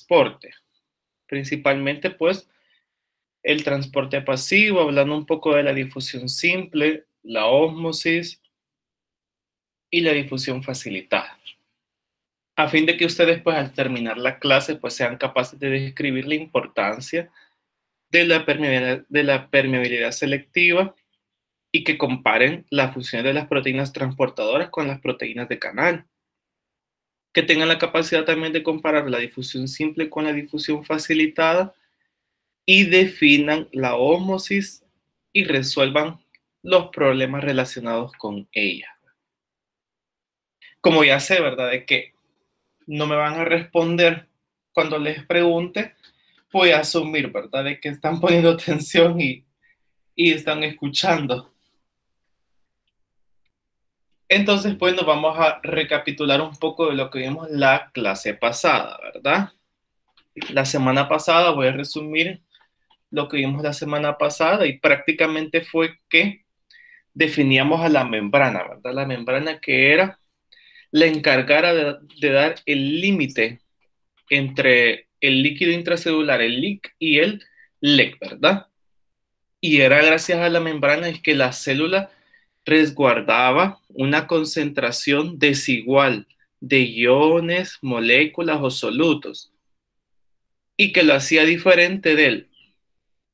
transporte. Principalmente, pues, el transporte pasivo, hablando un poco de la difusión simple, la ósmosis y la difusión facilitada. A fin de que ustedes, pues, al terminar la clase, pues, sean capaces de describir la importancia de la permeabilidad selectiva y que comparen la función de las proteínas transportadoras con las proteínas de canal. Que tengan la capacidad también de comparar la difusión simple con la difusión facilitada y definan la ósmosis y resuelvan los problemas relacionados con ella. Como ya sé, ¿verdad? De que no me van a responder cuando les pregunte, voy a asumir, ¿verdad? De que están poniendo atención y están escuchando. Entonces, pues nos vamos a recapitular un poco de lo que vimos la clase pasada, ¿verdad? La semana pasada, voy a resumir lo que vimos la semana pasada y prácticamente fue que definíamos a la membrana, ¿verdad? La membrana que era la encargada de dar el límite entre el líquido intracelular, el LIC y el LEC, ¿verdad? Y era gracias a la membrana es que la célula resguardaba una concentración desigual de iones, moléculas o solutos y que lo hacía diferente del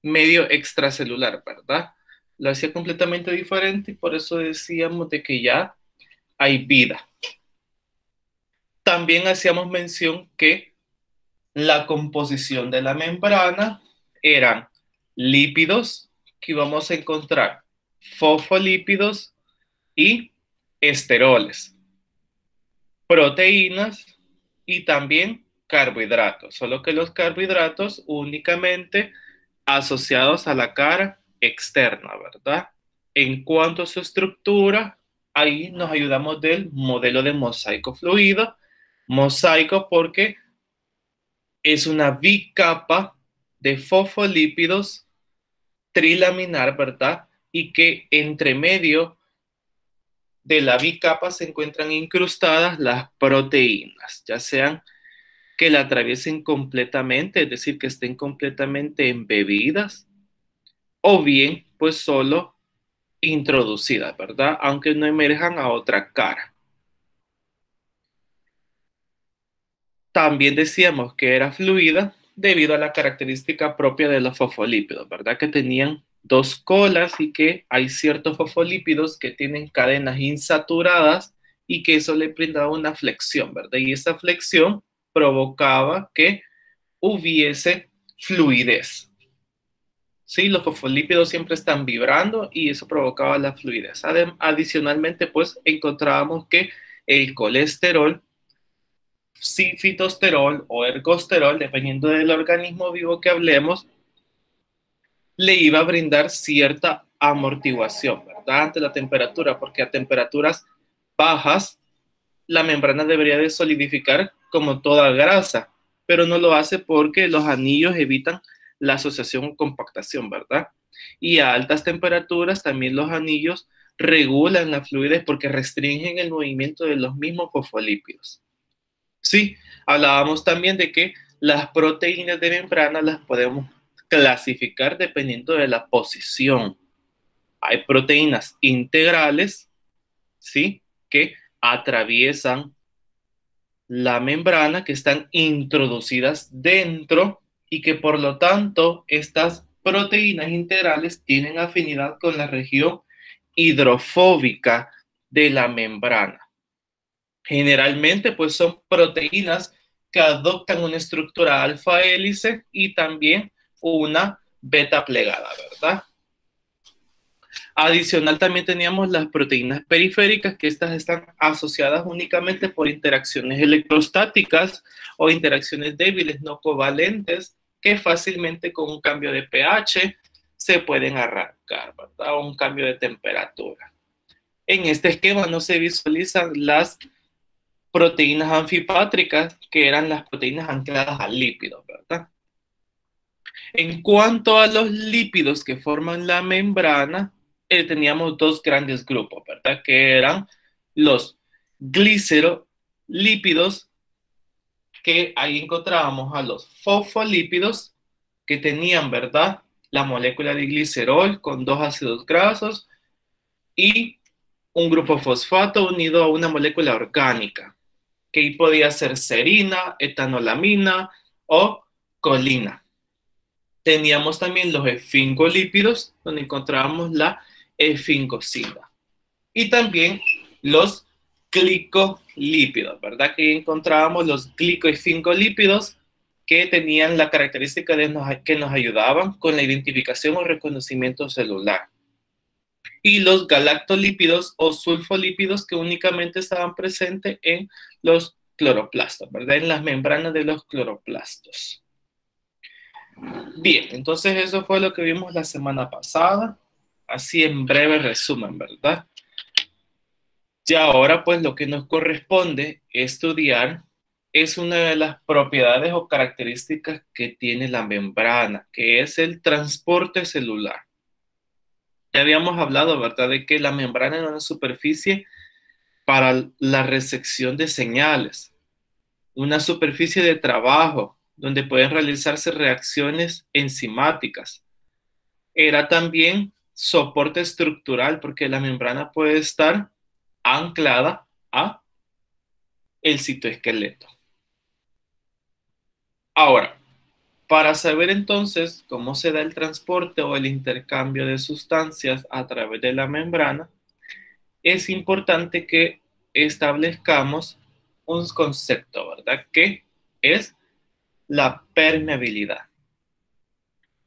medio extracelular, ¿verdad? Lo hacía completamente diferente y por eso decíamos de que ya hay vida. También hacíamos mención que la composición de la membrana eran lípidos, que íbamos a encontrar fosfolípidos y esteroles, proteínas y también carbohidratos, solo que los carbohidratos únicamente asociados a la cara externa, ¿verdad? En cuanto a su estructura, ahí nos ayudamos del modelo de mosaico fluido, mosaico porque es una bicapa de fosfolípidos trilaminar, ¿verdad? Y que entre medio de la bicapa se encuentran incrustadas las proteínas, ya sean que la atraviesen completamente, es decir, que estén completamente embebidas, o bien, pues solo introducidas, ¿verdad? Aunque no emerjan a otra cara. También decíamos que era fluida debido a la característica propia de los fosfolípidos, ¿verdad? Que tenían dos colas y que hay ciertos fosfolípidos que tienen cadenas insaturadas y que eso le brindaba una flexión, ¿verdad? Y esa flexión provocaba que hubiese fluidez. Sí, los fosfolípidos siempre están vibrando y eso provocaba la fluidez. Adicionalmente, pues encontrábamos que el colesterol, fitosterol o ergosterol, dependiendo del organismo vivo que hablemos, le iba a brindar cierta amortiguación, ¿verdad? Ante la temperatura, porque a temperaturas bajas la membrana debería de solidificar como toda grasa, pero no lo hace porque los anillos evitan la asociación o compactación, ¿verdad? Y a altas temperaturas también los anillos regulan la fluidez porque restringen el movimiento de los mismos fosfolípidos. Sí, hablábamos también de que las proteínas de membrana las podemos clasificar dependiendo de la posición. Hay proteínas integrales, ¿sí? Que atraviesan la membrana, que están introducidas dentro y que por lo tanto estas proteínas integrales tienen afinidad con la región hidrofóbica de la membrana. Generalmente pues son proteínas que adoptan una estructura alfa hélice y también una beta plegada, ¿verdad? Adicional también teníamos las proteínas periféricas, que estas están asociadas únicamente por interacciones electrostáticas o interacciones débiles no covalentes que fácilmente con un cambio de pH se pueden arrancar, ¿verdad? O un cambio de temperatura. En este esquema no se visualizan las proteínas anfipátricas, que eran las proteínas ancladas al lípido, ¿verdad? En cuanto a los lípidos que forman la membrana, teníamos dos grandes grupos, ¿verdad? Que eran los glicerolípidos que ahí encontrábamos a los fosfolípidos que tenían, ¿verdad?, la molécula de glicerol con 2 ácidos grasos y un grupo fosfato unido a una molécula orgánica, que ahí podía ser serina, etanolamina o colina. Teníamos también los esfingolípidos, donde encontrábamos la esfingosina. Y también los glicolípidos, ¿verdad? Que encontrábamos los glicoesfingolípidos que tenían la característica que nos ayudaban con la identificación o reconocimiento celular. Y los galactolípidos o sulfolípidos que únicamente estaban presentes en los cloroplastos, ¿verdad? En las membranas de los cloroplastos. Bien, entonces eso fue lo que vimos la semana pasada. Así en breve resumen, ¿verdad? Y ahora, pues, lo que nos corresponde estudiar es una de las propiedades o características que tiene la membrana, que es el transporte celular. Ya habíamos hablado, ¿verdad?, de que la membrana es una superficie para la recepción de señales, una superficie de trabajo donde pueden realizarse reacciones enzimáticas. Era también soporte estructural porque la membrana puede estar anclada a el citoesqueleto. Ahora, para saber entonces cómo se da el transporte o el intercambio de sustancias a través de la membrana, es importante que establezcamos un concepto, ¿verdad? Que es la permeabilidad.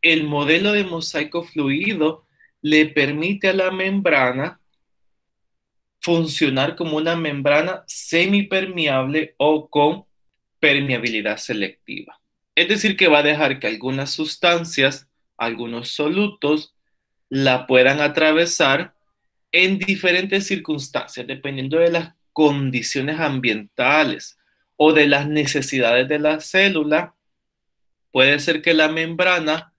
El modelo de mosaico fluido le permite a la membrana funcionar como una membrana semipermeable o con permeabilidad selectiva. Es decir, que va a dejar que algunas sustancias, algunos solutos, la puedan atravesar en diferentes circunstancias, dependiendo de las condiciones ambientales o de las necesidades de la célula. Puede ser que la membrana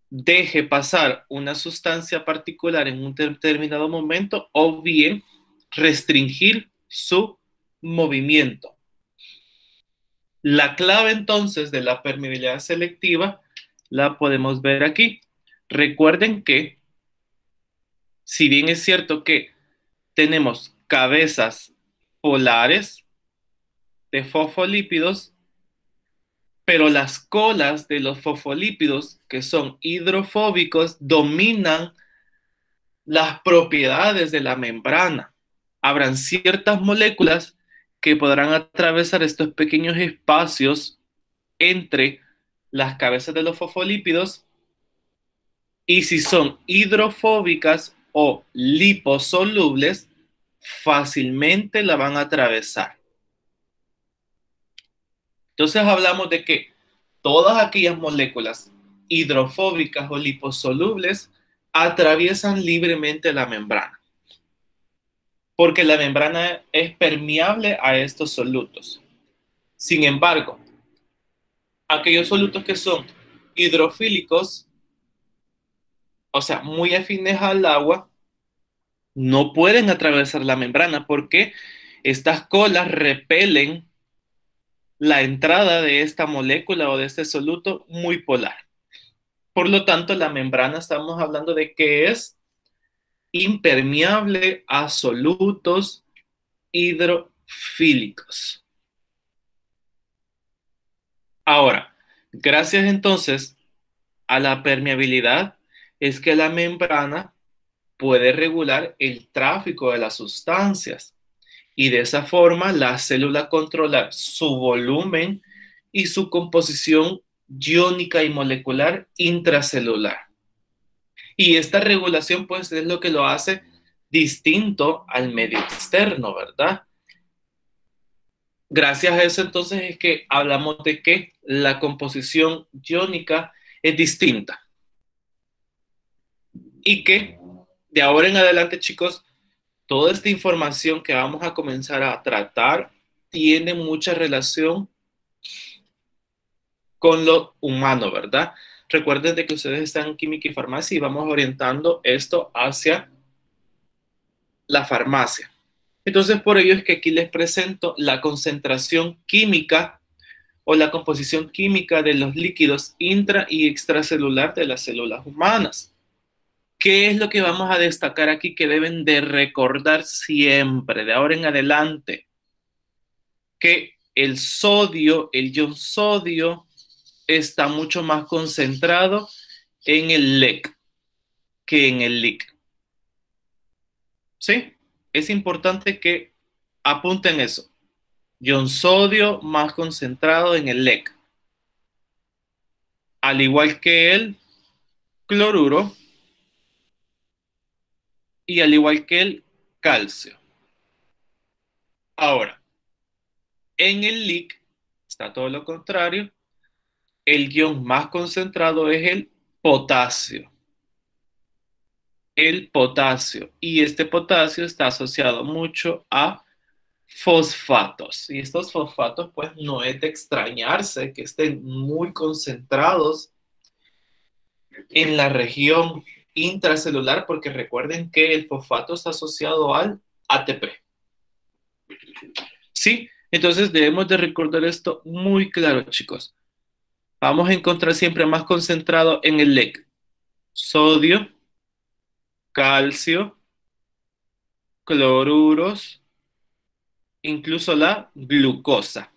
deje pasar una sustancia particular en un determinado momento o bien restringir su movimiento. La clave entonces de la permeabilidad selectiva la podemos ver aquí. Recuerden que, si bien es cierto que tenemos cabezas polares de fosfolípidos, pero las colas de los fosfolípidos, que son hidrofóbicos, dominan las propiedades de la membrana. Habrán ciertas moléculas que podrán atravesar estos pequeños espacios entre las cabezas de los fosfolípidos, y si son hidrofóbicas o liposolubles, fácilmente la van a atravesar. Entonces hablamos de que todas aquellas moléculas hidrofóbicas o liposolubles atraviesan libremente la membrana, porque la membrana es permeable a estos solutos. Sin embargo, aquellos solutos que son hidrofílicos, o sea, muy afines al agua, no pueden atravesar la membrana porque estas colas repelen la entrada de esta molécula o de este soluto muy polar. Por lo tanto, la membrana estamos hablando de que es impermeable a solutos hidrofílicos. Ahora, gracias entonces a la permeabilidad, es que la membrana puede regular el tráfico de las sustancias y de esa forma la célula controlar su volumen y su composición iónica y molecular intracelular. Y esta regulación pues es lo que lo hace distinto al medio externo, ¿verdad? Gracias a eso entonces es que hablamos de que la composición iónica es distinta. Y que de ahora en adelante, chicos, toda esta información que vamos a comenzar a tratar tiene mucha relación con lo humano, ¿verdad? Recuerden de que ustedes están en química y farmacia y vamos orientando esto hacia la farmacia. Entonces, por ello es que aquí les presento la concentración química o la composición química de los líquidos intra y extracelular de las células humanas. ¿Qué es lo que vamos a destacar aquí que deben de recordar siempre, de ahora en adelante? Que el sodio, el ion sodio, está mucho más concentrado en el LEC que en el LIC. ¿Sí? Es importante que apunten eso. Ion sodio más concentrado en el LEC. Al igual que el cloruro y al igual que el calcio. Ahora, en el LIC está todo lo contrario. El ion más concentrado es el potasio. El potasio. Y este potasio está asociado mucho a fosfatos. Y estos fosfatos, pues no es de extrañarse que estén muy concentrados en la región intracelular, porque recuerden que el fosfato está asociado al ATP. ¿Sí? Entonces debemos de recordar esto muy claro, chicos. Vamos a encontrar siempre más concentrado en el LEC. Sodio, calcio, cloruros, incluso la glucosa.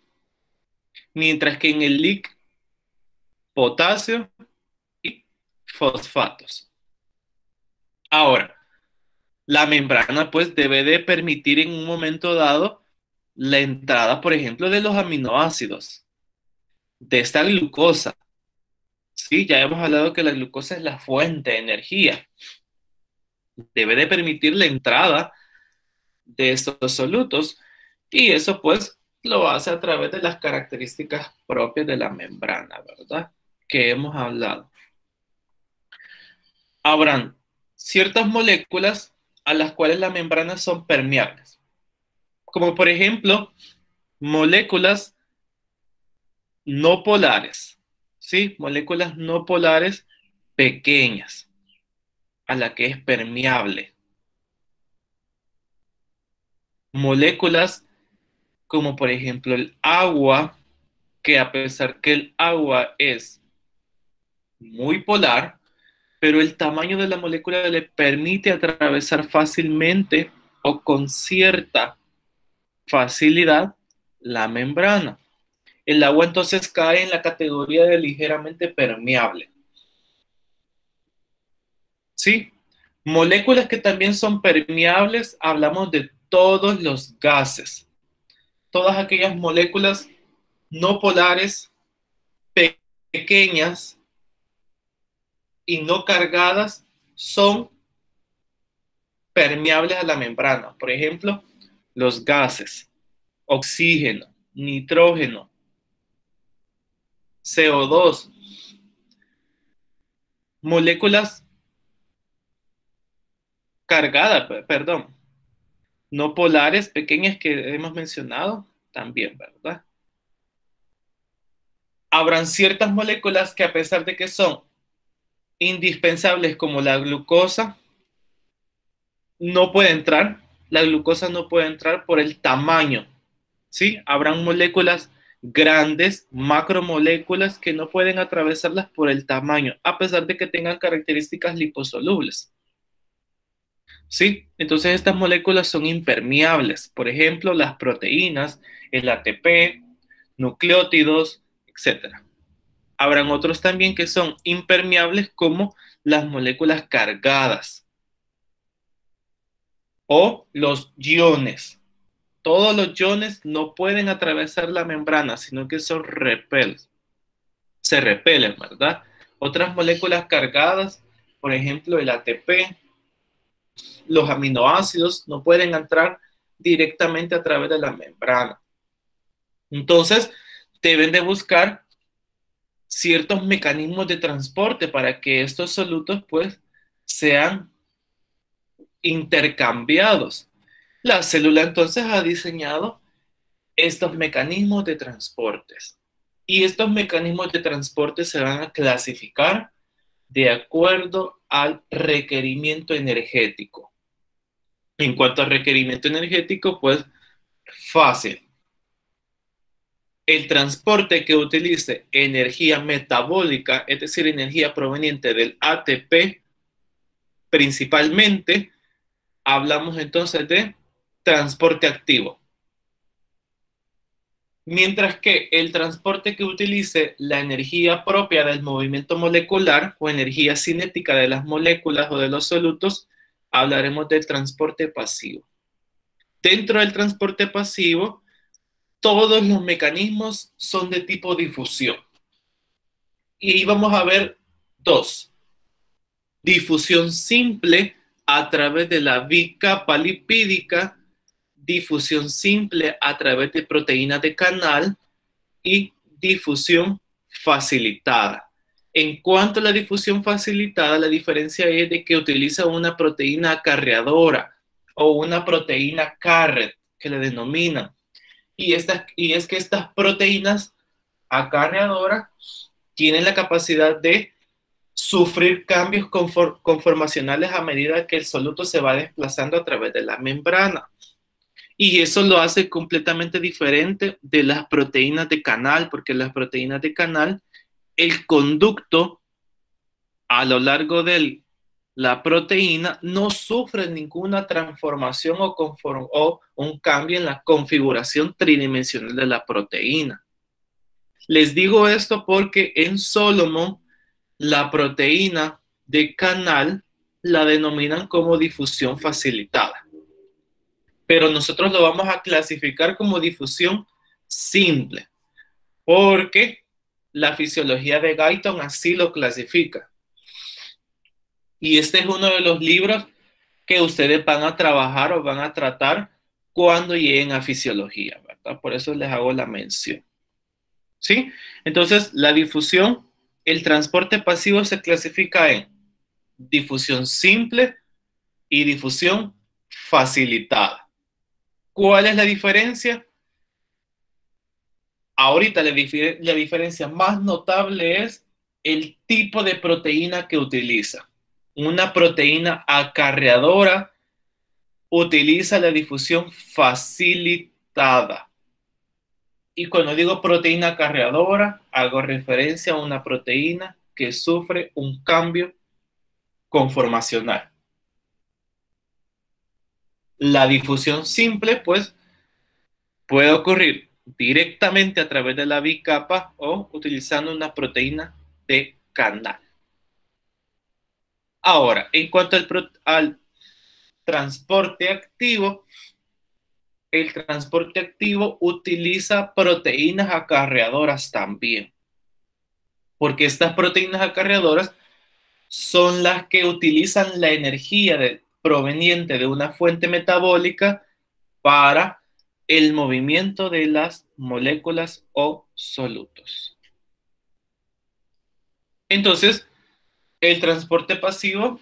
Mientras que en el LIC, potasio y fosfatos. Ahora, la membrana pues debe de permitir en un momento dado la entrada, por ejemplo, de los aminoácidos, de esta glucosa. Sí, ya hemos hablado que la glucosa es la fuente de energía. Debe de permitir la entrada de estos solutos y eso pues lo hace a través de las características propias de la membrana, ¿verdad? Que hemos hablado. Habrán ciertas moléculas a las cuales las membranas son permeables, como por ejemplo moléculas no polares, ¿sí? Moléculas no polares pequeñas, a la que es permeable. Moléculas como por ejemplo el agua, que a pesar que el agua es muy polar, pero el tamaño de la molécula le permite atravesar fácilmente o con cierta facilidad la membrana. El agua entonces cae en la categoría de ligeramente permeable. ¿Sí? Moléculas que también son permeables, hablamos de todos los gases. Todas aquellas moléculas no polares, pequeñas y no cargadas son permeables a la membrana. Por ejemplo, los gases, oxígeno, nitrógeno, CO2, moléculas cargadas, perdón, no polares pequeñas que hemos mencionado también, ¿verdad? Habrán ciertas moléculas que a pesar de que son indispensables como la glucosa, no puede entrar, la glucosa no puede entrar por el tamaño, ¿sí? Habrán moléculas grandes, macromoléculas que no pueden atravesarlas por el tamaño, a pesar de que tengan características liposolubles. ¿Sí? Entonces estas moléculas son impermeables. Por ejemplo, las proteínas, el ATP, nucleótidos, etcétera. Habrán otros también que son impermeables como las moléculas cargadas o los iones. Todos los iones no pueden atravesar la membrana, sino que son repels. Se repelen, ¿verdad? Otras moléculas cargadas, por ejemplo, el ATP, los aminoácidos no pueden entrar directamente a través de la membrana. Entonces, deben de buscar ciertos mecanismos de transporte para que estos solutos pues sean intercambiados. La célula entonces ha diseñado estos mecanismos de transportes y estos mecanismos de transporte se van a clasificar de acuerdo al requerimiento energético. En cuanto al requerimiento energético, pues fácil. El transporte que utilice energía metabólica, es decir, energía proveniente del ATP, principalmente, hablamos entonces de transporte activo. Mientras que el transporte que utilice la energía propia del movimiento molecular o energía cinética de las moléculas o de los solutos, hablaremos del transporte pasivo. Dentro del transporte pasivo, todos los mecanismos son de tipo difusión. Y vamos a ver dos. Difusión simple a través de la bicapa lipídica, difusión simple a través de proteínas de canal y difusión facilitada. En cuanto a la difusión facilitada, la diferencia es de que utiliza una proteína acarreadora o una proteína carret, que le denominan. Y es que estas proteínas acarreadoras tienen la capacidad de sufrir cambios conformacionales a medida que el soluto se va desplazando a través de la membrana. Y eso lo hace completamente diferente de las proteínas de canal, porque las proteínas de canal, el conducto a lo largo de la proteína no sufre ninguna transformación o un cambio en la configuración tridimensional de la proteína. Les digo esto porque en Solomon la proteína de canal la denominan como difusión facilitada, pero nosotros lo vamos a clasificar como difusión simple, porque la fisiología de Guyton así lo clasifica. Y este es uno de los libros que ustedes van a trabajar o van a tratar cuando lleguen a fisiología, ¿verdad? Por eso les hago la mención. ¿Sí? Entonces, la difusión, el transporte pasivo se clasifica en difusión simple y difusión facilitada. ¿Cuál es la diferencia? Ahorita la diferencia más notable es el tipo de proteína que utiliza. Una proteína acarreadora utiliza la difusión facilitada. Y cuando digo proteína acarreadora, hago referencia a una proteína que sufre un cambio conformacional. La difusión simple, pues, puede ocurrir directamente a través de la bicapa o utilizando una proteína de canal. Ahora, en cuanto al transporte activo, el transporte activo utiliza proteínas acarreadoras también, porque estas proteínas acarreadoras son las que utilizan la energía proveniente de una fuente metabólica para el movimiento de las moléculas o solutos. Entonces, el transporte pasivo,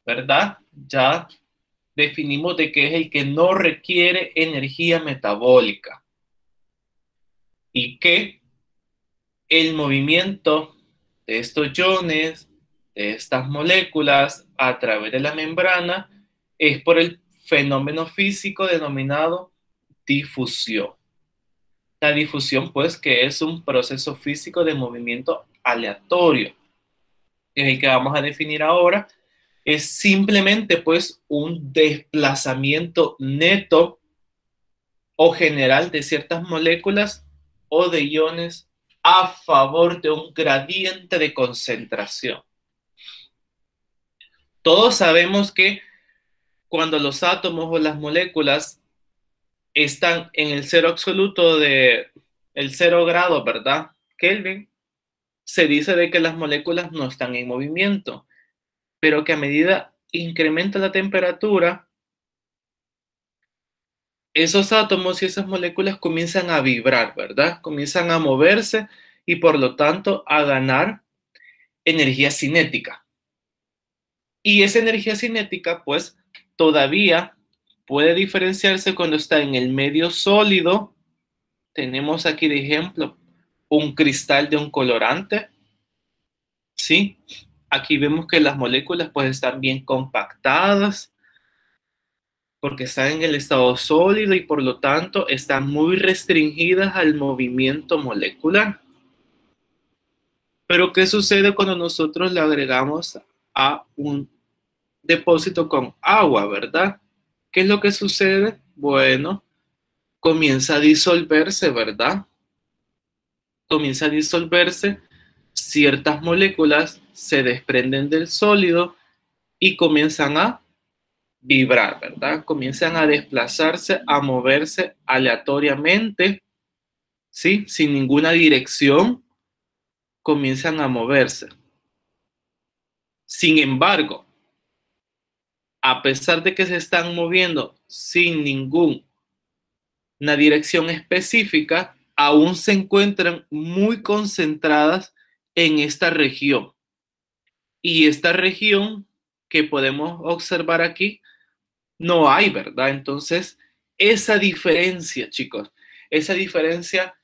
¿verdad? Ya definimos de que es el que no requiere energía metabólica y que el movimiento de estos iones, de estas moléculas a través de la membrana, es por el fenómeno físico denominado difusión. La difusión, pues, que es un proceso físico de movimiento aleatorio, es el que vamos a definir ahora, es simplemente, pues, un desplazamiento neto o general de ciertas moléculas o de iones a favor de un gradiente de concentración. Todos sabemos que cuando los átomos o las moléculas están en el cero absoluto de el 0 grado, ¿verdad? Kelvin, se dice de que las moléculas no están en movimiento, pero que a medida incrementa la temperatura, esos átomos y esas moléculas comienzan a vibrar, ¿verdad? Comienzan a moverse y por lo tanto a ganar energía cinética. Y esa energía cinética, pues, todavía puede diferenciarse cuando está en el medio sólido. Tenemos aquí de ejemplo un cristal de un colorante, ¿sí? Aquí vemos que las moléculas pues están bien compactadas porque están en el estado sólido y por lo tanto están muy restringidas al movimiento molecular. Pero ¿qué sucede cuando nosotros le agregamos a un depósito con agua, verdad? ¿Qué es lo que sucede? Bueno, comienza a disolverse, ¿verdad? Comienza a disolverse, ciertas moléculas se desprenden del sólido y comienzan a vibrar, ¿verdad? Comienzan a desplazarse, a moverse aleatoriamente, ¿sí? Sin ninguna dirección, comienzan a moverse. Sin embargo, a pesar de que se están moviendo sin ninguna dirección específica, aún se encuentran muy concentradas en esta región. Y esta región que podemos observar aquí, no hay, ¿verdad? Entonces, esa diferencia, chicos, esa diferencia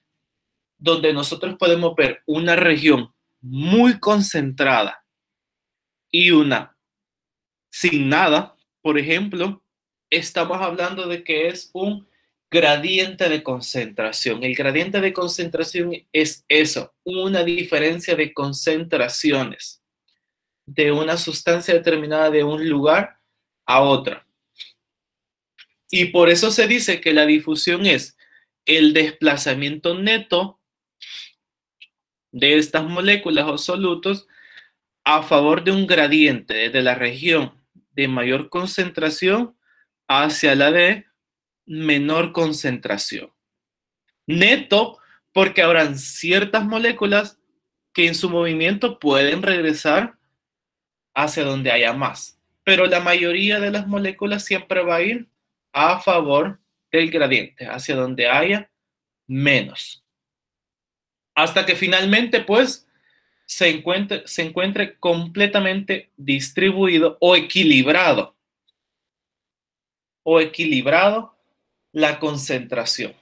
donde nosotros podemos ver una región muy concentrada y una sin nada, por ejemplo, estamos hablando de que es un gradiente de concentración. El gradiente de concentración es eso, una diferencia de concentraciones de una sustancia determinada de un lugar a otra. Y por eso se dice que la difusión es el desplazamiento neto de estas moléculas o solutos a favor de un gradiente desde la región de mayor concentración hacia la de menor concentración. Neto, porque habrán ciertas moléculas que en su movimiento pueden regresar hacia donde haya más, pero la mayoría de las moléculas siempre va a ir a favor del gradiente, hacia donde haya menos. Hasta que finalmente, pues, se encuentre completamente distribuido o equilibrado la concentración.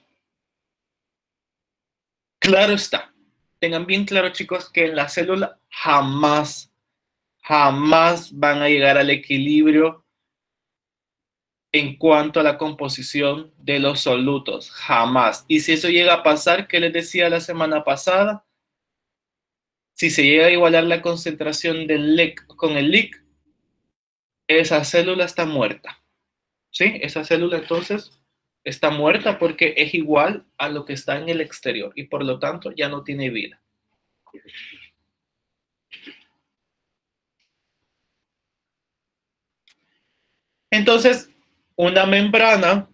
Claro está. Tengan bien claro, chicos, que en la célula jamás van a llegar al equilibrio en cuanto a la composición de los solutos. Jamás. Y si eso llega a pasar, ¿qué les decía la semana pasada? Si se llega a igualar la concentración del LEC con el LIC, esa célula está muerta. ¿Sí? Esa célula entonces está muerta porque es igual a lo que está en el exterior y por lo tanto ya no tiene vida. Entonces, una membrana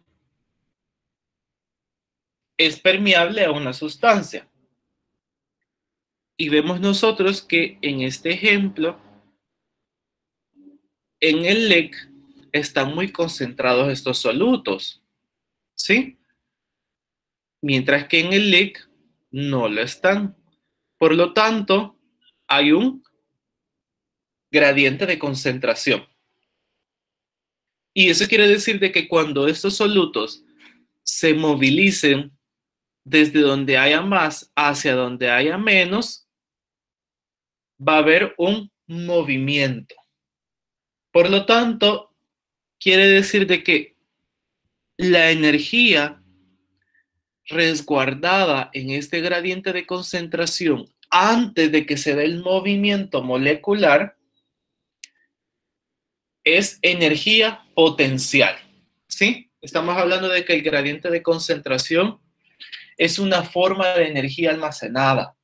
es permeable a una sustancia. Y vemos nosotros que en este ejemplo, en el LEC están muy concentrados estos solutos, ¿sí? Mientras que en el LIC no lo están. Por lo tanto, hay un gradiente de concentración. Y eso quiere decir de que cuando estos solutos se movilicen desde donde haya más hacia donde haya menos, va a haber un movimiento. Por lo tanto, quiere decir de que la energía resguardada en este gradiente de concentración antes de que se dé el movimiento molecular es energía potencial, ¿sí? Estamos hablando de que el gradiente de concentración es una forma de energía almacenada.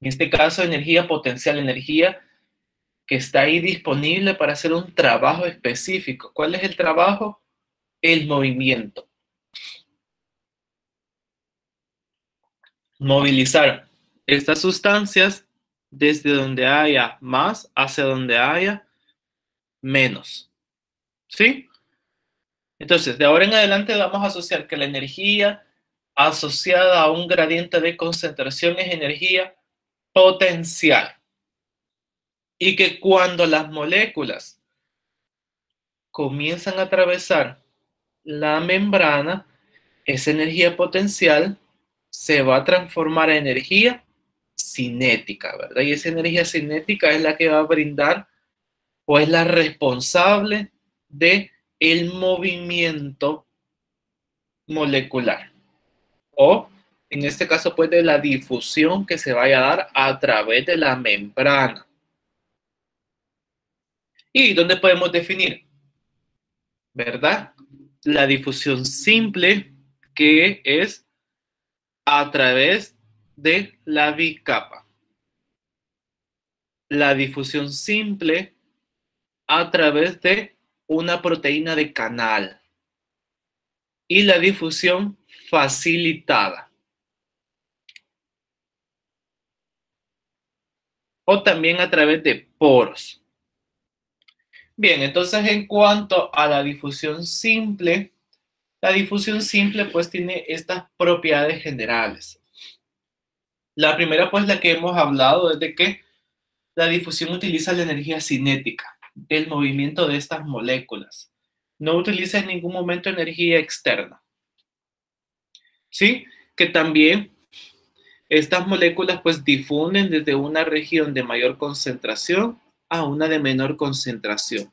En este caso, energía potencial, energía que está ahí disponible para hacer un trabajo específico. ¿Cuál es el trabajo? El movimiento. Movilizar estas sustancias desde donde haya más hacia donde haya menos. ¿Sí? Entonces, de ahora en adelante vamos a asociar que la energía asociada a un gradiente de concentración es energía potencial. Y que cuando las moléculas comienzan a atravesar la membrana, esa energía potencial se va a transformar en energía cinética, ¿verdad? Y esa energía cinética es la que va a brindar o es la responsable de el movimiento molecular. O, en este caso, pues de la difusión que se vaya a dar a través de la membrana. ¿Y dónde podemos definir? ¿Verdad? La difusión simple, que es a través de la bicapa. La difusión simple a través de una proteína de canal. Y la difusión facilitada. O también a través de poros. Bien, entonces en cuanto a la difusión simple pues tiene estas propiedades generales. La primera pues la que hemos hablado es de que la difusión utiliza la energía cinética del movimiento de estas moléculas. No utiliza en ningún momento energía externa. ¿Sí? Que también estas moléculas pues difunden desde una región de mayor concentración a una de menor concentración.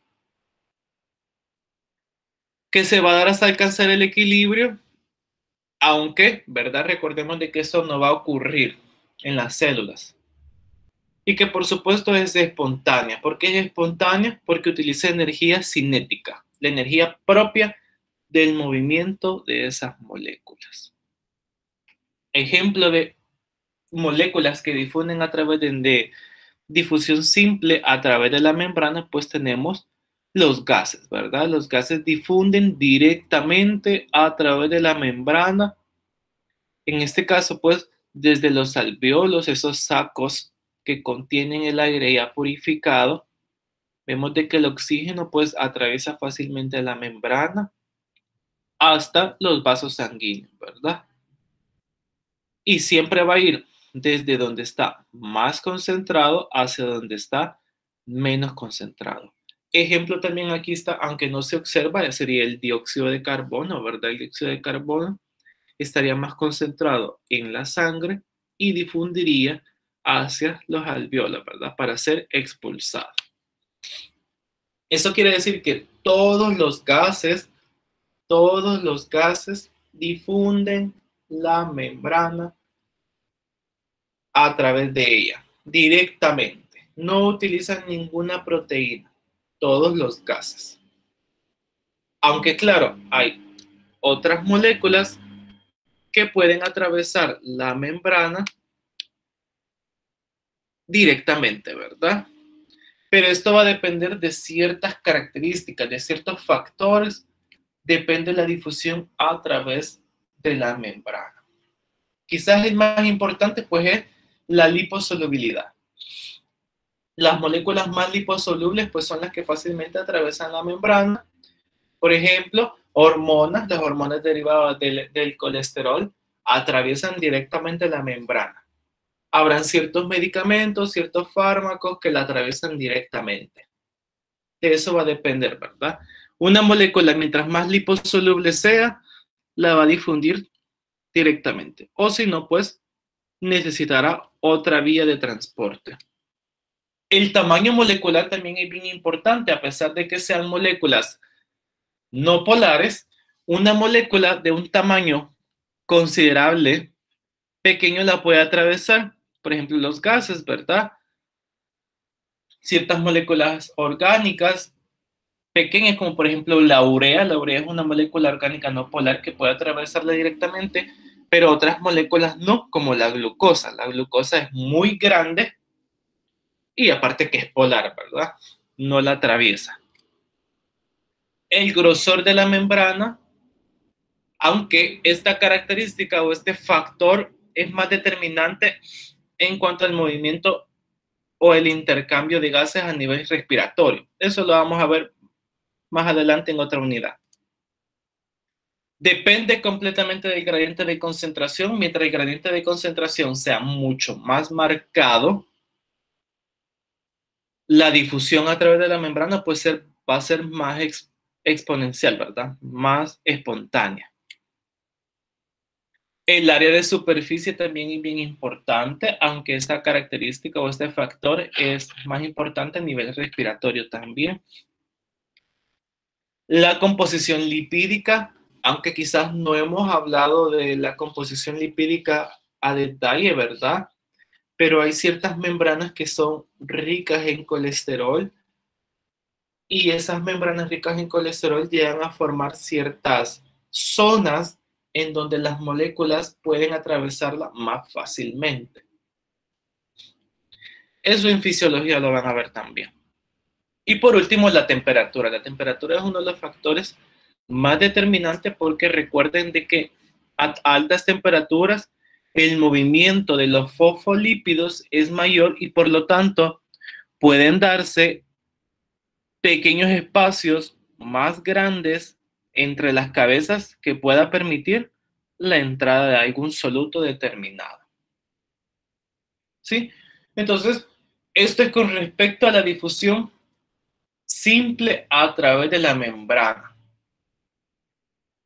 Que se va a dar hasta alcanzar el equilibrio, aunque, ¿verdad? Recordemos de que eso no va a ocurrir en las células. Y que por supuesto es espontánea. ¿Por qué es espontánea? Porque utiliza energía cinética, la energía propia del movimiento de esas moléculas. Ejemplo de moléculas que difunden a través de difusión simple a través de la membrana, pues tenemos los gases, ¿verdad? Los gases difunden directamente a través de la membrana. En este caso, pues, desde los alvéolos, esos sacos que contienen el aire ya purificado, vemos de que el oxígeno, pues, atraviesa fácilmente la membrana hasta los vasos sanguíneos, ¿verdad? Y siempre va a ir desde donde está más concentrado hacia donde está menos concentrado. Ejemplo también aquí está, aunque no se observa, sería el dióxido de carbono, ¿verdad? El dióxido de carbono estaría más concentrado en la sangre y difundiría hacia los alvéolos, ¿verdad? Para ser expulsado. Eso quiere decir que todos los gases difunden la membrana a través de ella, directamente. No utilizan ninguna proteína, todos los gases. Aunque claro, hay otras moléculas que pueden atravesar la membrana directamente, ¿verdad? Pero esto va a depender de ciertas características, de ciertos factores, depende de la difusión a través de la membrana. Quizás el más importante pues es la liposolubilidad. Las moléculas más liposolubles pues son las que fácilmente atravesan la membrana. Por ejemplo, hormonas, las hormonas derivadas del colesterol atraviesan directamente la membrana. Habrán ciertos medicamentos, ciertos fármacos que la atraviesan directamente. De eso va a depender, ¿verdad? Una molécula, mientras más liposoluble sea, la va a difundir directamente. O si no, pues necesitará otra vía de transporte. El tamaño molecular también es bien importante, a pesar de que sean moléculas no polares, una molécula de un tamaño considerable, pequeño, la puede atravesar. Por ejemplo, los gases, ¿verdad? Ciertas moléculas orgánicas pequeñas, como por ejemplo la urea. La urea es una molécula orgánica no polar que puede atravesarla directamente, pero otras moléculas no, como la glucosa. La glucosa es muy grande y aparte que es polar, ¿verdad? No la atraviesa. El grosor de la membrana, aunque esta característica o este factor es más determinante en cuanto al movimiento o el intercambio de gases a nivel respiratorio. Eso lo vamos a ver más adelante en otra unidad. Depende completamente del gradiente de concentración. Mientras el gradiente de concentración sea mucho más marcado, la difusión a través de la membrana va a ser más exponencial, ¿verdad? Más espontánea. El área de superficie también es bien importante, aunque esta característica o este factor es más importante a nivel respiratorio también. La composición lipídica, aunque quizás no hemos hablado de la composición lipídica a detalle, ¿verdad? Pero hay ciertas membranas que son ricas en colesterol y esas membranas ricas en colesterol llegan a formar ciertas zonas en donde las moléculas pueden atravesarla más fácilmente. Eso en fisiología lo van a ver también. Y por último, la temperatura. La temperatura es uno de los factores más determinantes porque recuerden de que a altas temperaturas el movimiento de los fosfolípidos es mayor y por lo tanto pueden darse pequeños espacios más grandes entre las cabezas que pueda permitir la entrada de algún soluto determinado. ¿Sí? Entonces, esto es con respecto a la difusión simple a través de la membrana.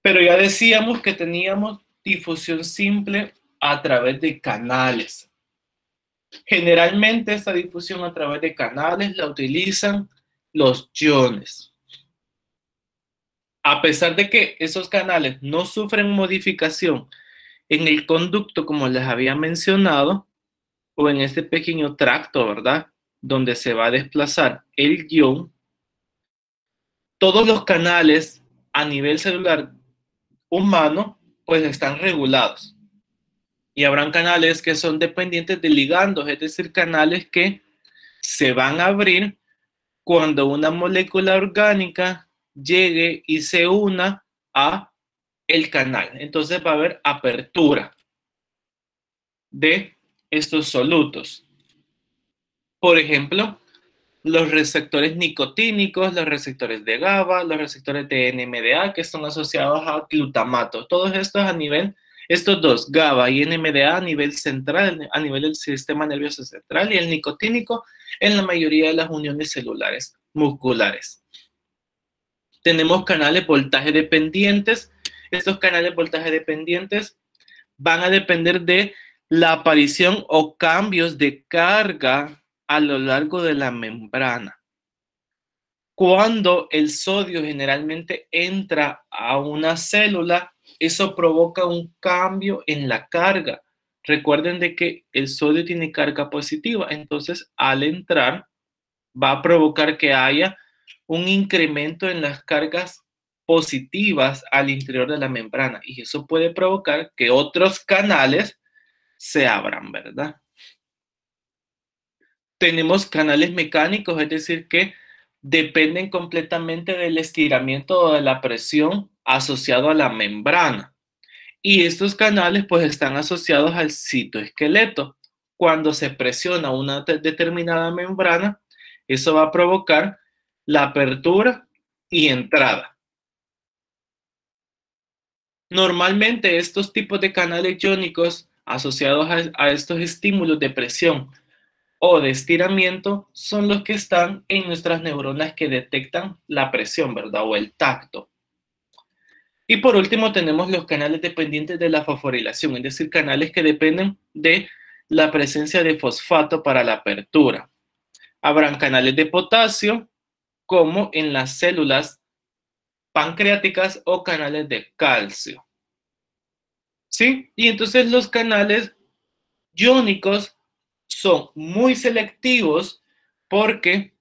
Pero ya decíamos que teníamos difusión simple a través de canales. Generalmente esta difusión a través de canales la utilizan los iones. A pesar de que esos canales no sufren modificación en el conducto, como les había mencionado, o en este pequeño tracto, ¿verdad? Donde se va a desplazar el ion, todos los canales a nivel celular humano, pues están regulados. Y habrán canales que son dependientes de ligandos, es decir, canales que se van a abrir cuando una molécula orgánica llegue y se una a el canal. Entonces va a haber apertura de estos solutos. Por ejemplo, los receptores nicotínicos, los receptores de GABA, los receptores de NMDA que son asociados a glutamato. Todos estos a nivel, estos dos, GABA y NMDA a nivel central, a nivel del sistema nervioso central, y el nicotínico en la mayoría de las uniones celulares musculares. Tenemos canales voltaje dependientes. Estos canales voltaje dependientes van a depender de la aparición o cambios de carga a lo largo de la membrana. Cuando el sodio generalmente entra a una célula, eso provoca un cambio en la carga. Recuerden de que el sodio tiene carga positiva, entonces al entrar va a provocar que haya un incremento en las cargas positivas al interior de la membrana y eso puede provocar que otros canales se abran, ¿verdad? Tenemos canales mecánicos, es decir, que dependen completamente del estiramiento o de la presión asociado a la membrana. Y estos canales pues están asociados al citoesqueleto. Cuando se presiona una determinada membrana, eso va a provocar la apertura y entrada. Normalmente estos tipos de canales iónicos asociados a estos estímulos de presión o de estiramiento son los que están en nuestras neuronas que detectan la presión, ¿verdad? O el tacto. Y por último tenemos los canales dependientes de la fosforilación, es decir, canales que dependen de la presencia de fosfato para la apertura. Habrán canales de potasio, como en las células pancreáticas o canales de calcio. ¿Sí? Y entonces los canales iónicos son muy selectivos porque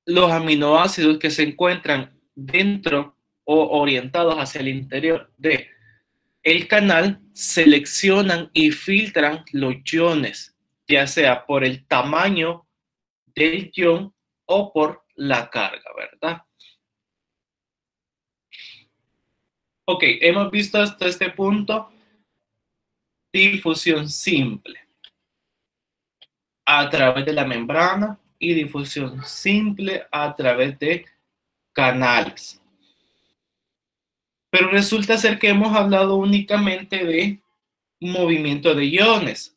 los aminoácidos que se encuentran dentro o orientados hacia el interior de el canal seleccionan y filtran los iones, ya sea por el tamaño del ion o por la carga, ¿verdad? Ok, hemos visto hasta este punto difusión simple a través de la membrana y difusión simple a través de canales. Pero resulta ser que hemos hablado únicamente de movimiento de iones,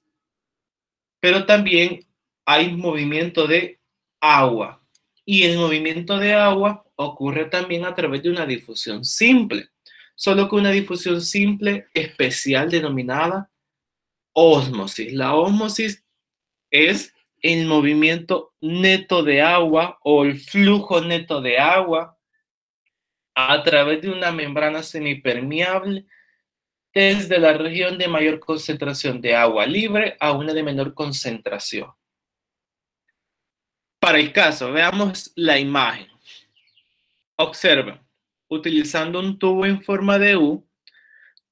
pero también hay movimiento de agua. Y el movimiento de agua ocurre también a través de una difusión simple, solo que una difusión simple especial denominada ósmosis. La ósmosis es el movimiento neto de agua o el flujo neto de agua a través de una membrana semipermeable desde la región de mayor concentración de agua libre a una de menor concentración. Para el caso, veamos la imagen. Observen, utilizando un tubo en forma de U,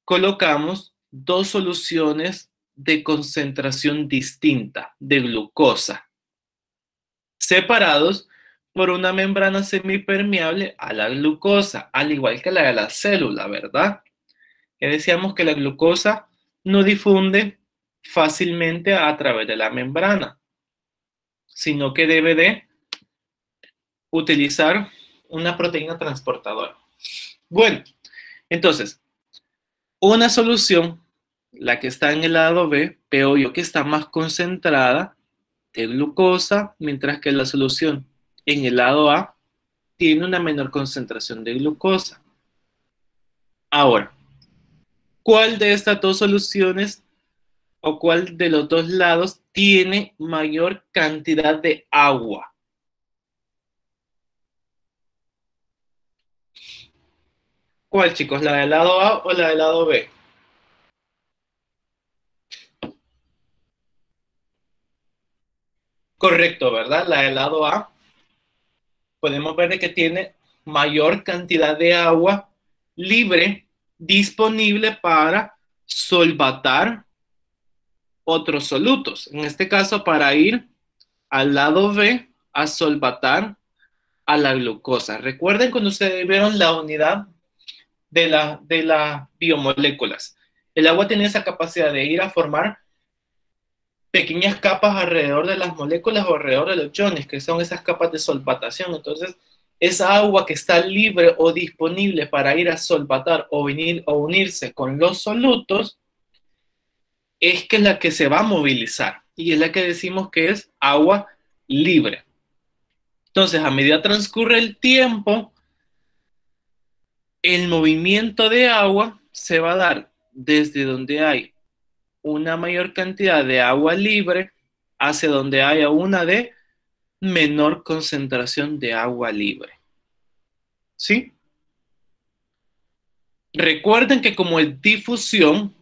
colocamos dos soluciones de concentración distinta de glucosa, separados por una membrana semipermeable a la glucosa, al igual que la de la célula, ¿verdad? Que decíamos que la glucosa no difunde fácilmente a través de la membrana, sino que debe de utilizar una proteína transportadora. Bueno, entonces, una solución, la que está en el lado B, veo yo que está más concentrada de glucosa, mientras que la solución en el lado A tiene una menor concentración de glucosa. Ahora, ¿cuál de estas dos soluciones o cuál de los dos lados tiene mayor cantidad de agua? ¿Cuál, chicos? ¿La del lado A o la del lado B? Correcto, ¿verdad? La del lado A, podemos ver que tiene mayor cantidad de agua libre disponible para solvatar otros solutos. En este caso, para ir al lado B a solvatar a la glucosa. Recuerden cuando ustedes vieron la unidad de las biomoléculas. El agua tiene esa capacidad de ir a formar pequeñas capas alrededor de las moléculas o alrededor de los iones, que son esas capas de solvatación. Entonces, esa agua que está libre o disponible para ir a solvatar o unirse con los solutos es que es la que se va a movilizar y es la que decimos que es agua libre. Entonces, a medida que transcurre el tiempo, el movimiento de agua se va a dar desde donde hay una mayor cantidad de agua libre hacia donde haya una de menor concentración de agua libre. ¿Sí? Recuerden que como es difusión,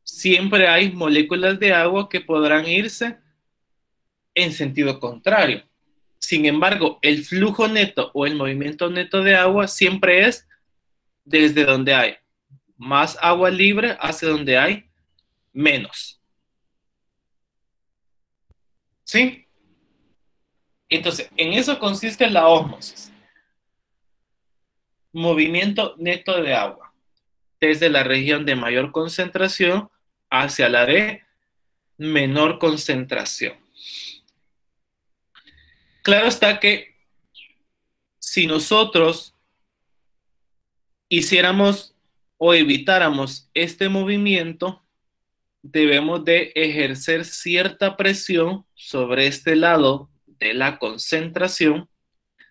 siempre hay moléculas de agua que podrán irse en sentido contrario. Sin embargo, el flujo neto o el movimiento neto de agua siempre es desde donde hay más agua libre hacia donde hay menos. ¿Sí? Entonces, en eso consiste la ósmosis. Movimiento neto de agua desde la región de mayor concentración hacia la de menor concentración. Claro está que si nosotros hiciéramos o evitáramos este movimiento, debemos de ejercer cierta presión sobre este lado de la concentración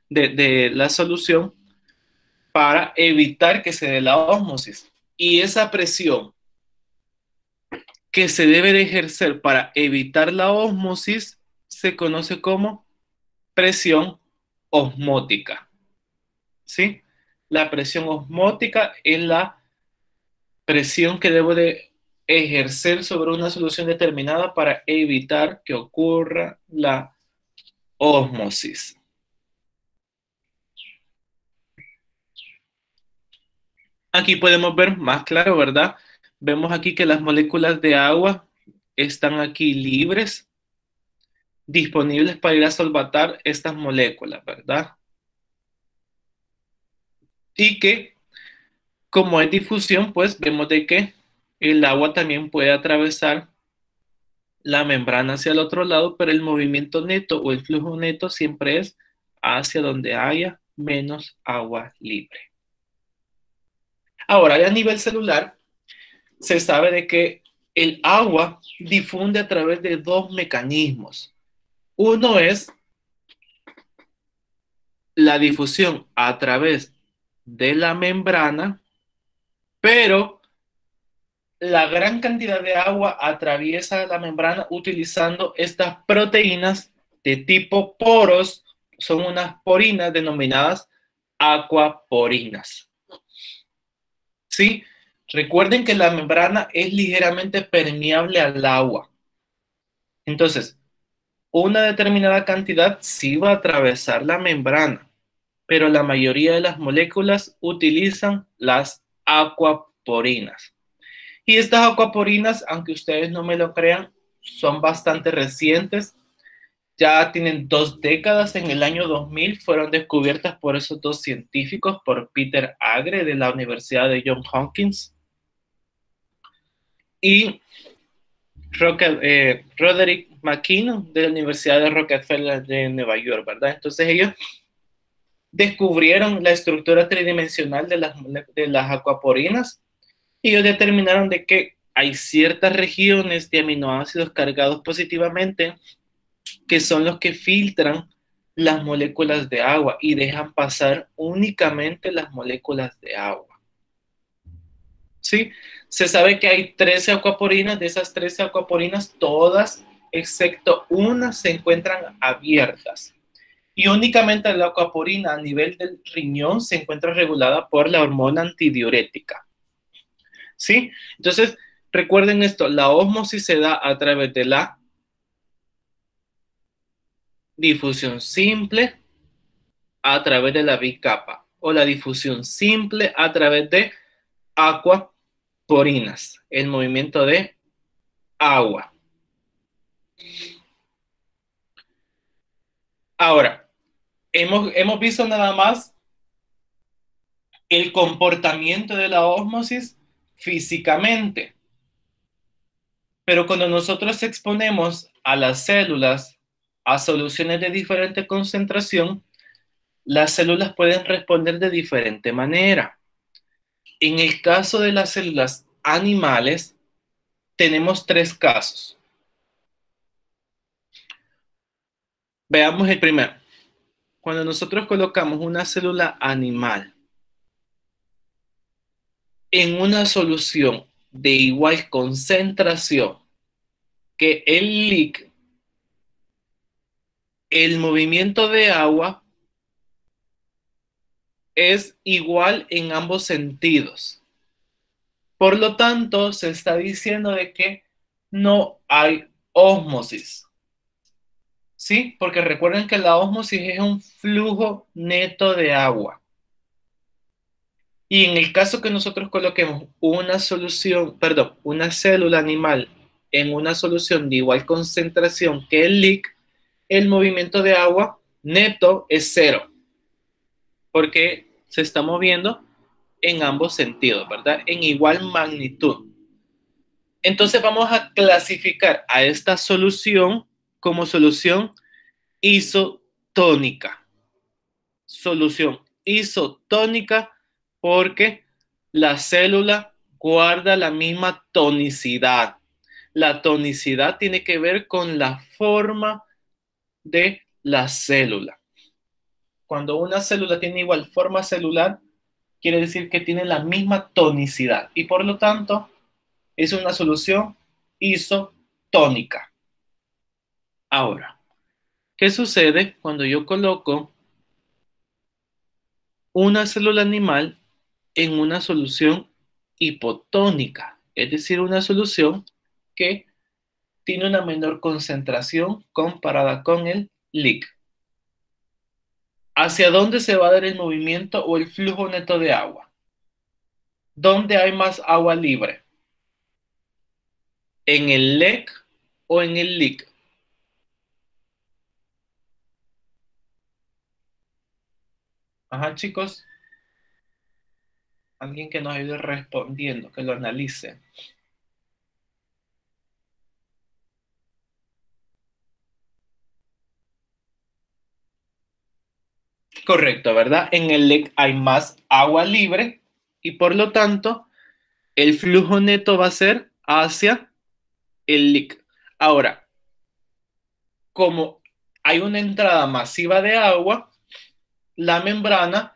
de la solución para evitar que se dé la ósmosis. Y esa presión que se debe de ejercer para evitar la ósmosis se conoce como presión osmótica. ¿Sí? La presión osmótica es la presión que debo de ejercer sobre una solución determinada para evitar que ocurra la ósmosis. Aquí podemos ver más claro, ¿verdad? Vemos aquí que las moléculas de agua están aquí libres, disponibles para ir a solvatar estas moléculas, ¿verdad? Y que como es difusión, pues vemos de que el agua también puede atravesar la membrana hacia el otro lado, pero el movimiento neto o el flujo neto siempre es hacia donde haya menos agua libre. Ahora, a nivel celular, se sabe de que el agua difunde a través de dos mecanismos. Uno es la difusión a través de la membrana, pero la gran cantidad de agua atraviesa la membrana utilizando estas proteínas de tipo poros, son unas porinas denominadas aquaporinas. ¿Sí? Recuerden que la membrana es ligeramente permeable al agua. Entonces, una determinada cantidad sí va a atravesar la membrana, pero la mayoría de las moléculas utilizan las aquaporinas. Y estas aquaporinas, aunque ustedes no me lo crean, son bastante recientes. Ya tienen 2 décadas. En el año 2000 fueron descubiertas por esos dos científicos, por Peter Agre de la Universidad de Johns Hopkins y Roderick McKinnon de la Universidad de Rockefeller de Nueva York, ¿verdad? Entonces ellos descubrieron la estructura tridimensional de las aquaporinas y ellos determinaron de que hay ciertas regiones de aminoácidos cargados positivamente que son los que filtran las moléculas de agua y dejan pasar únicamente las moléculas de agua. ¿Sí? Se sabe que hay 13 aquaporinas. De esas 13 aquaporinas, todas, excepto una, se encuentran abiertas. Y únicamente la aquaporina a nivel del riñón se encuentra regulada por la hormona antidiurética. ¿Sí? Entonces, recuerden esto, la ósmosis se da a través de la difusión simple a través de la bicapa o la difusión simple a través de aquaporinas, el movimiento de agua. Ahora, hemos visto nada más el comportamiento de la ósmosis físicamente, pero cuando nosotros exponemos a las células a soluciones de diferente concentración, las células pueden responder de diferente manera. En el caso de las células animales, tenemos 3 casos. Veamos el primero. Cuando nosotros colocamos una célula animal en una solución de igual concentración que el líquido, el movimiento de agua es igual en ambos sentidos. Por lo tanto, se está diciendo de que no hay ósmosis. ¿Sí? Porque recuerden que la ósmosis es un flujo neto de agua. Y en el caso que nosotros coloquemos una célula animal en una solución de igual concentración que el líquido, el movimiento de agua neto es 0, porque se está moviendo en ambos sentidos, ¿verdad? En igual magnitud. Entonces vamos a clasificar a esta solución como solución isotónica. Solución isotónica porque la célula guarda la misma tonicidad. La tonicidad tiene que ver con la forma de la célula. Cuando una célula tiene igual forma celular, quiere decir que tiene la misma tonicidad y por lo tanto es una solución isotónica. Ahora, ¿qué sucede cuando yo coloco una célula animal en una solución hipotónica? Es decir, una solución que tiene una menor concentración comparada con el líquido. ¿Hacia dónde se va a dar el movimiento o el flujo neto de agua? ¿Dónde hay más agua libre? ¿En el LEC o en el líquido? Ajá, chicos. Alguien que nos ayude respondiendo, que lo analice. Correcto, ¿verdad? En el LEC hay más agua libre y por lo tanto el flujo neto va a ser hacia el líquido. Ahora, como hay una entrada masiva de agua, la membrana,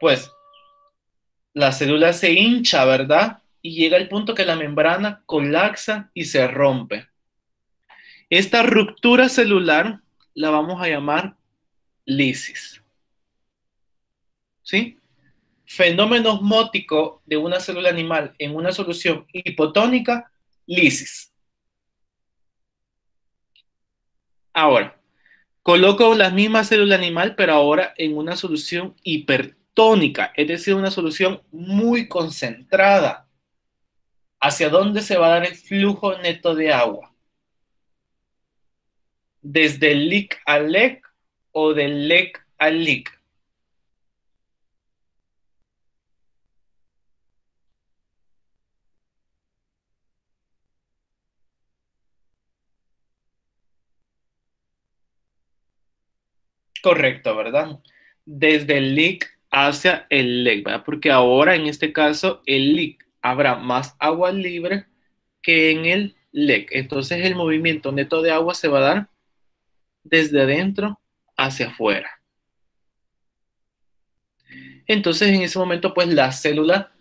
pues la célula se hincha, ¿verdad? Y llega el punto que la membrana colapsa y se rompe. Esta ruptura celular la vamos a llamar lisis. ¿sí? Fenómeno osmótico de una célula animal en una solución hipotónica, lisis. Ahora, coloco la misma célula animal, pero ahora en una solución hipertónica, es decir, una solución muy concentrada. ¿Hacia dónde se va a dar el flujo neto de agua? ¿Desde el lic al lec o del lec al lic? Correcto, ¿verdad? Desde el lic hacia el lec, ¿verdad? Porque ahora en este caso el lic habrá más agua libre que en el lec. Entonces el movimiento neto de agua se va a dar desde adentro hacia afuera. Entonces en ese momento pues la célula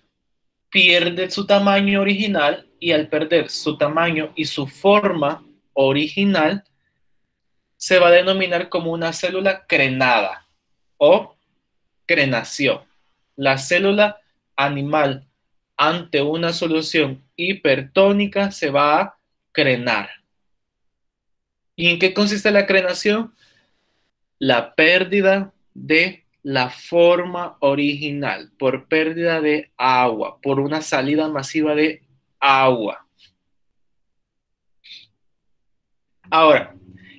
pierde su tamaño original y al perder su tamaño y su forma original se va a denominar como una célula crenada o crenación. La célula animal ante una solución hipertónica se va a crenar. ¿Y en qué consiste la crenación? La pérdida de la forma original por pérdida de agua, por una salida masiva de agua. Ahora,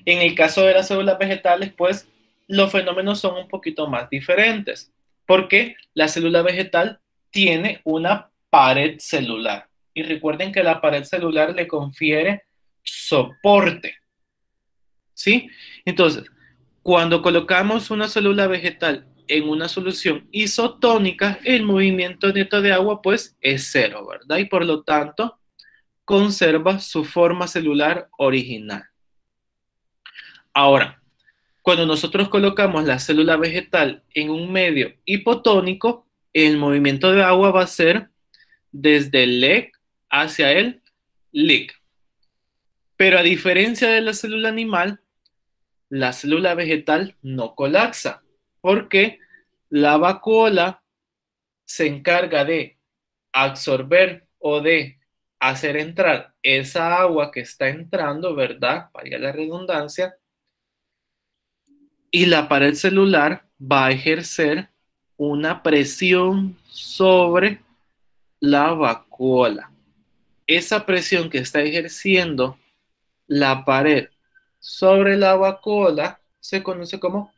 en el caso de las células vegetales, pues los fenómenos son un poquito más diferentes, porque la célula vegetal tiene una pared celular. Y recuerden que la pared celular le confiere soporte, ¿sí? Entonces, cuando colocamos una célula vegetal en una solución isotónica, el movimiento neto de agua pues es cero, ¿verdad? Y por lo tanto conserva su forma celular original. Ahora, cuando nosotros colocamos la célula vegetal en un medio hipotónico, el movimiento de agua va a ser desde el lec hacia el lic. Pero a diferencia de la célula animal, la célula vegetal no colapsa, porque la vacuola se encarga de absorber o de hacer entrar esa agua que está entrando, ¿verdad? Valga la redundancia, y la pared celular va a ejercer una presión sobre la vacuola. Esa presión que está ejerciendo la pared sobre la vacuola se conoce como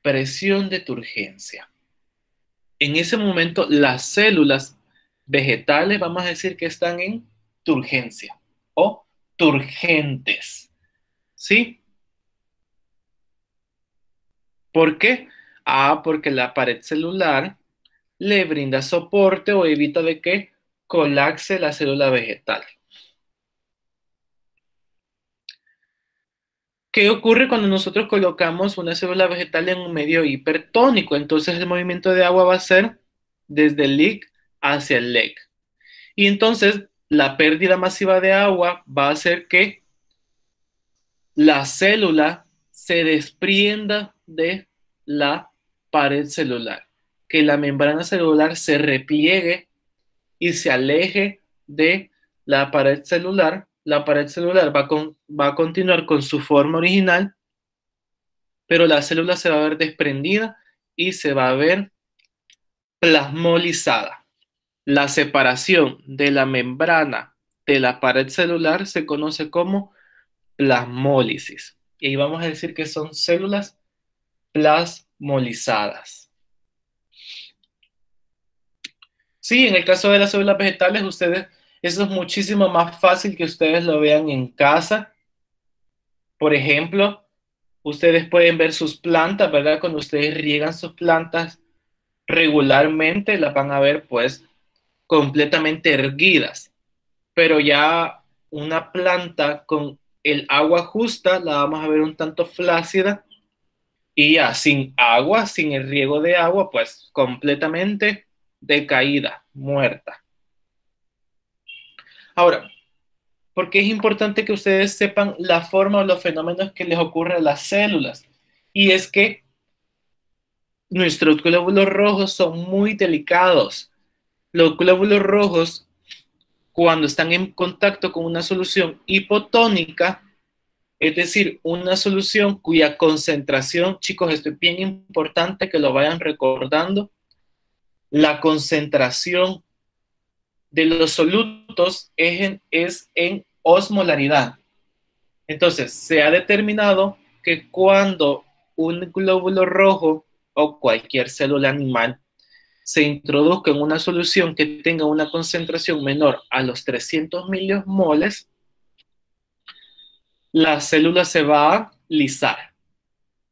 presión de turgencia. En ese momento, las células vegetales, vamos a decir que están en turgencia o turgentes. ¿Sí? ¿Por qué? Porque la pared celular le brinda soporte o evita de que colapse la célula vegetal. ¿Qué ocurre cuando nosotros colocamos una célula vegetal en un medio hipertónico? Entonces el movimiento de agua va a ser desde el lic hacia el lec. Y entonces la pérdida masiva de agua va a hacer que la célula se desprenda de la pared celular, que la membrana celular se repliegue y se aleje de la pared celular va a continuar con su forma original, pero la célula se va a ver desprendida y se va a ver plasmolizada. La separación de la membrana de la pared celular se conoce como plasmólisis. Y ahí vamos a decir que son células plasmolizadas. Sí, en el caso de las células vegetales, eso es muchísimo más fácil que ustedes lo vean en casa. Por ejemplo, ustedes pueden ver sus plantas, ¿verdad? Cuando ustedes riegan sus plantas regularmente, las van a ver pues completamente erguidas. Pero ya una planta con el agua justa la vamos a ver un tanto flácida y ya sin agua, sin el riego de agua, pues completamente decaída, muerta. Ahora, ¿por qué es importante que ustedes sepan la forma o los fenómenos que les ocurren a las células? Y es que Nuestros glóbulos rojos son muy delicados. Los glóbulos rojos, cuando están en contacto con una solución hipotónica, es decir, una solución cuya concentración, chicos, esto es bien importante que lo vayan recordando, la concentración de los solutos es en osmolaridad. Entonces, se ha determinado que cuando un glóbulo rojo o cualquier célula animal se introduzca en una solución que tenga una concentración menor a los 300 milimoles, la célula se va a lisar.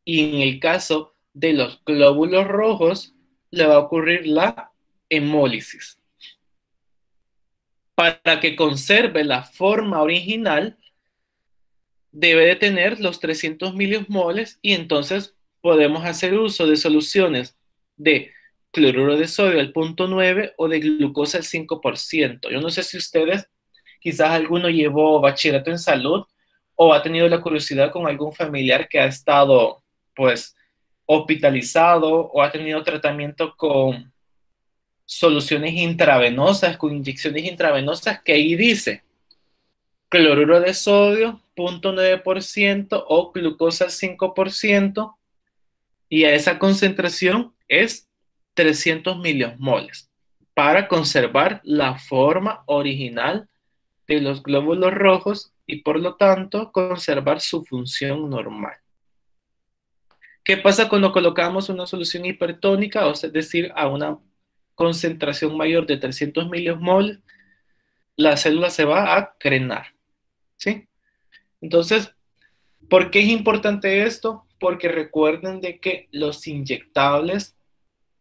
Y en el caso de los glóbulos rojos, le va a ocurrir la hemólisis. Para que conserve la forma original, debe de tener los 300 milimoles y entonces podemos hacer uso de soluciones de cloruro de sodio al 0.9 o de glucosa al 5%. Yo no sé si ustedes, quizás alguno llevó bachillerato en salud o ha tenido la curiosidad con algún familiar que ha estado, pues, hospitalizado o ha tenido tratamiento con soluciones intravenosas, con inyecciones intravenosas, que ahí dice cloruro de sodio, 0.9% o glucosa al 5%, y a esa concentración es 300 milimoles para conservar la forma original de los glóbulos rojos y por lo tanto conservar su función normal. ¿Qué pasa cuando colocamos una solución hipertónica, o sea, es decir, a una concentración mayor de 300 milimoles? La célula se va a crenar, ¿sí? Entonces, ¿por qué es importante esto? Porque recuerden de que los inyectables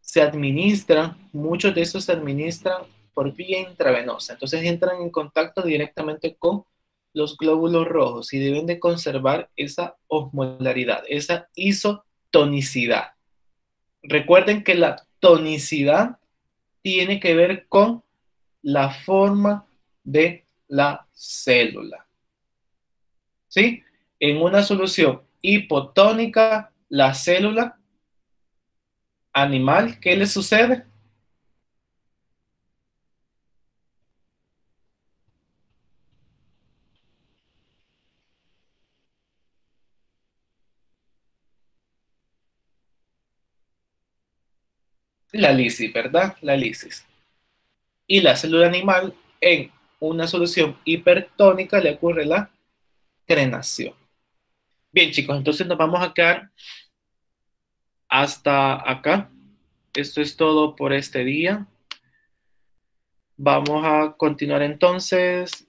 se administran, muchos de esos se administran por vía intravenosa. Entonces entran en contacto directamente con los glóbulos rojos y deben de conservar esa osmolaridad, esa isotonicidad. Recuerden que la tonicidad tiene que ver con la forma de la célula. ¿Sí? En una solución hipotónica, la célula animal, ¿qué le sucede? La lisis, ¿verdad? La lisis. Y la célula animal, en una solución hipertónica, le ocurre la crenación. Bien, chicos, entonces nos vamos a quedar hasta acá. Esto es todo por este día. Vamos a continuar entonces